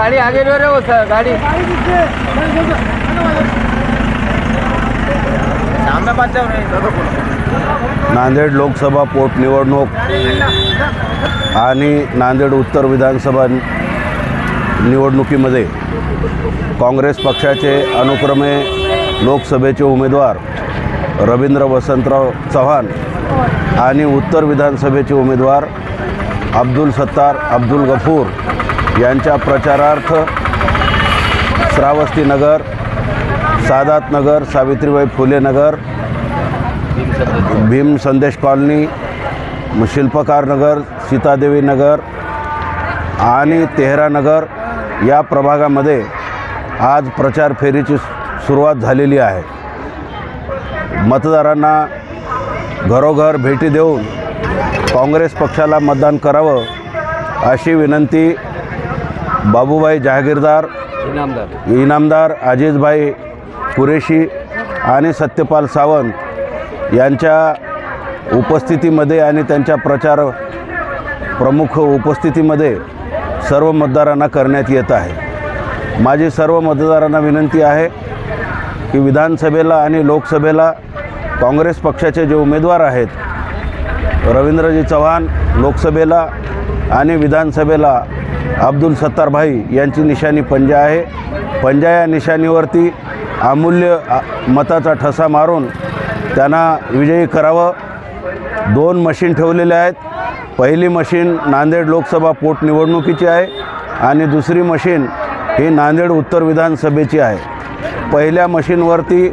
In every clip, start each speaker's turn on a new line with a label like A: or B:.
A: गाड़ी आगे जो रहे हो सर गाड़ी सामने बात जाओ नहीं।
B: नांदेड लोकसभा पोटनिवडणूक आणि नांदेड उत्तर विधानसभा निवडणुकीमध्ये काँग्रेस पक्षाचे अनुक्रमे लोकसभेचे उमेदवार रवींद्र वसंतराव चव्हाण आणि उत्तर विधानसभेचे उमेदवार अब्दुल सत्तार अब्दुल गफूर यांच्या प्रचारार्थ श्रावस्ती नगर, सादात नगर, सावित्रीबाई फुले नगर, भीम संदेश कॉलनी, शिल्पकार नगर, सीतादेवी नगर आणि तेहरा नगर या प्रभागामध्ये आज प्रचार फेरीची सुरुवात झालेली आहे। मतदारांना घरोघर भेटी देऊन काँग्रेस पक्षाला मतदान करावं अशी विनंती बाबूभाई जहागीरदार, इनामदार अजीजभाई कुरेशी आणि सत्यपाल सावंत यांच्या उपस्थितीमध्ये आणि त्यांच्या प्रचार प्रमुख उपस्थितीमध्ये सर्व मतदारांना करण्यात येत आहे। माझी सर्व मतदारांना विनंती आहे की विधानसभेला आणि लोकसभेला काँग्रेस पक्षाचे जे उमेदवार आहेत, रवींद्रजी चव्हाण लोकसभेला आणि विधानसभेला अब्दुल सत्तार भाई यांची निशाणी पंजा आहे। पंजा या निशाणीवरती अमूल्य मताचा ठसा मारून त्यांना विजयी करावं। 2 मशीन ठेवलेले आहेत। पहिली मशीन नांदेड लोकसभा पोटनिवडणुकीची आहे आणि दुसरी मशीन ही नांदेड उत्तर विधानसभेची आहे। पहिल्या मशीनवरती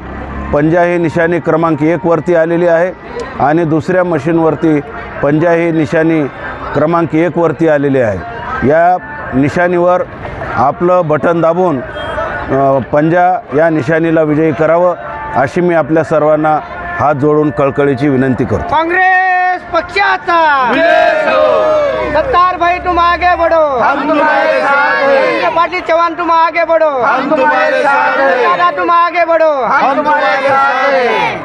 B: पंजा ही निशाणी क्रमांक 1 वरती आलेली आहे आणि दुसऱ्या मशीनवरती पंजा ही निशाणी क्रमांक 1 वरती आलेली आहे। या निशाणीवर आपलं बटन दाबून पंजा या निशाणीला विजयी करावं अशी मी आपल्या सर्वांना हात जोडून कळकळीची विनंती करतो।
A: कांग्रेस पक्षाचा सत्तार भाई तुम आगे बढ़ो, हम तुम्हारे साथ हैं। पाटिल चौहान तुम आगे बढ़ो, हम तुम्हारे साथ हैं। तुम आगे बढ़ो, हम तुम्हारे साथ हैं।